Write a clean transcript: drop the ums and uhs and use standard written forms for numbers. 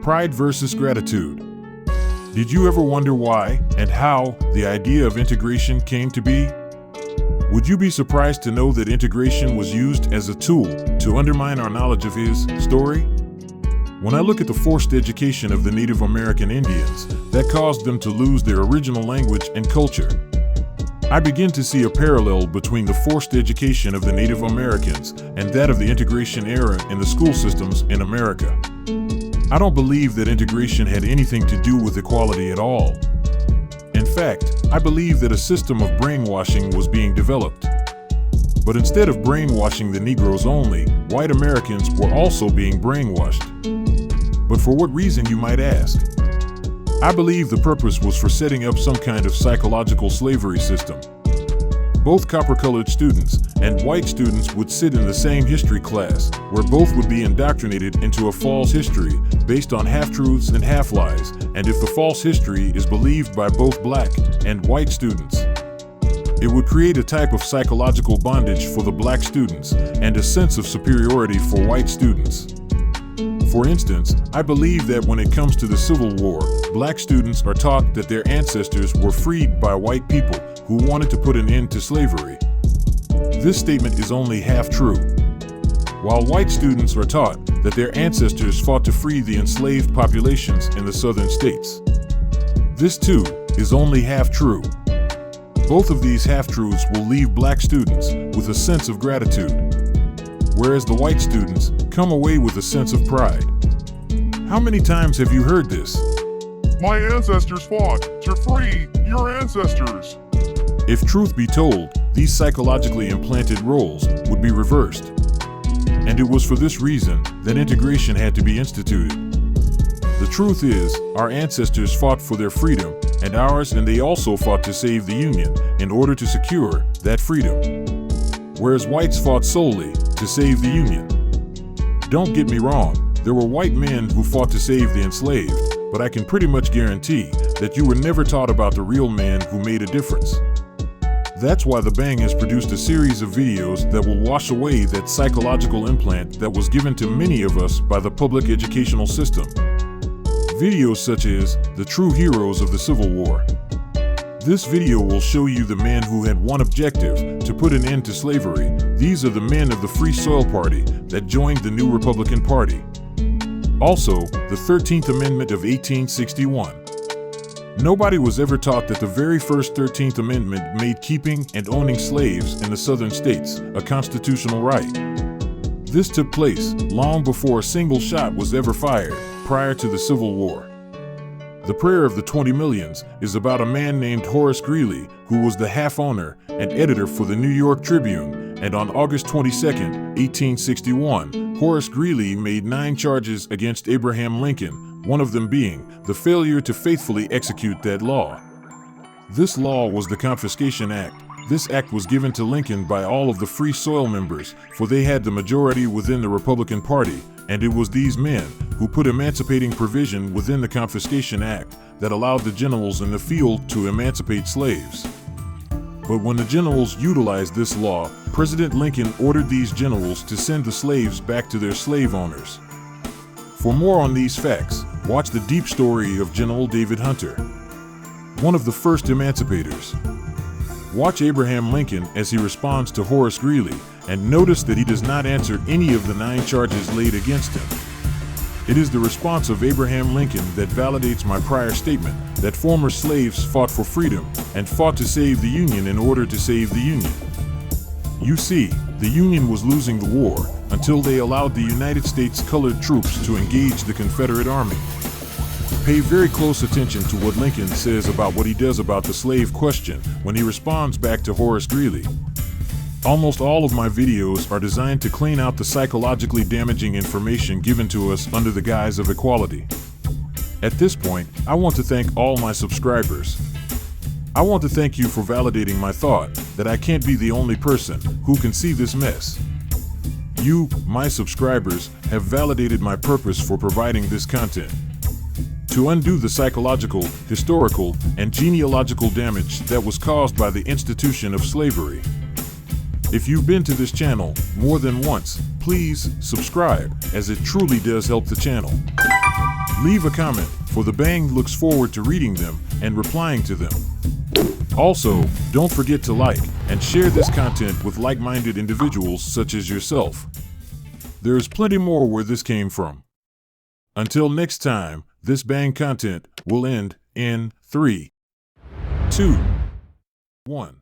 Pride versus gratitude. Did you ever wonder why and how the idea of integration came to be? Would you be surprised to know that integration was used as a tool to undermine our knowledge of his story? When I look at the forced education of the Native American Indians that caused them to lose their original language and culture, I begin to see a parallel between the forced education of the Native Americans and that of the integration era in the school systems in America. I don't believe that integration had anything to do with equality at all. In fact, I believe that a system of brainwashing was being developed. But instead of brainwashing the Negroes only, white Americans were also being brainwashed. But for what reason, you might ask? I believe the purpose was for setting up some kind of psychological slavery system. Both copper-colored students and white students would sit in the same history class, where both would be indoctrinated into a false history based on half-truths and half-lies, and if the false history is believed by both black and white students, it would create a type of psychological bondage for the black students and a sense of superiority for white students. For instance, I believe that when it comes to the Civil War, black students are taught that their ancestors were freed by white people who wanted to put an end to slavery. This statement is only half true. While white students are taught that their ancestors fought to free the enslaved populations in the southern states. This too is only half true. Both of these half-truths will leave black students with a sense of gratitude, whereas the white students come away with a sense of pride. How many times have you heard this? My ancestors fought to free your ancestors. If truth be told, these psychologically implanted roles would be reversed. And it was for this reason that integration had to be instituted. The truth is, our ancestors fought for their freedom and ours, and they also fought to save the Union in order to secure that freedom. Whereas whites fought solely to save the Union. Don't get me wrong, there were white men who fought to save the enslaved, but I can pretty much guarantee that you were never taught about the real man who made a difference. That's why The Bang has produced a series of videos that will wash away that psychological implant that was given to many of us by the public educational system. Videos such as The True Heroes of the Civil War. This video will show you the men who had one objective, to put an end to slavery. These are the men of the Free Soil Party that joined the new Republican Party. Also, the 13th Amendment of 1861. Nobody was ever taught that the very first 13th Amendment made keeping and owning slaves in the southern states a constitutional right. This took place long before a single shot was ever fired prior to the Civil War. The Prayer of the 20 Millions is about a man named Horace Greeley, who was the half-owner and editor for the New York Tribune, and on August 22, 1861, Horace Greeley made 9 charges against Abraham Lincoln, one of them being the failure to faithfully execute that law. This law was the Confiscation Act. This act was given to Lincoln by all of the Free Soil members, for they had the majority within the Republican Party, and it was these men who put emancipating provision within the Confiscation Act that allowed the generals in the field to emancipate slaves. But when the generals utilized this law, President Lincoln ordered these generals to send the slaves back to their slave owners. For more on these facts, watch the deep story of General David Hunter, one of the first emancipators. Watch Abraham Lincoln as he responds to Horace Greeley, and notice that he does not answer any of the 9 charges laid against him. It is the response of Abraham Lincoln that validates my prior statement that former slaves fought for freedom and fought to save the Union in order to save the Union. You see, the Union was losing the war until they allowed the United States colored troops to engage the Confederate Army. Pay very close attention to what Lincoln says about what he does about the slave question when he responds back to Horace Greeley. Almost all of my videos are designed to clean out the psychologically damaging information given to us under the guise of equality. At this point, I want to thank all my subscribers. I want to thank you for validating my thought that I can't be the only person who can see this mess. You, my subscribers, have validated my purpose for providing this content. To undo the psychological, historical, and genealogical damage that was caused by the institution of slavery. If you've been to this channel more than once, please subscribe, as it truly does help the channel. Leave a comment, for the Bang looks forward to reading them and replying to them. Also, don't forget to like and share this content with like-minded individuals such as yourself. There's plenty more where this came from. Until next time, this Bang content will end in 3, 2, 1.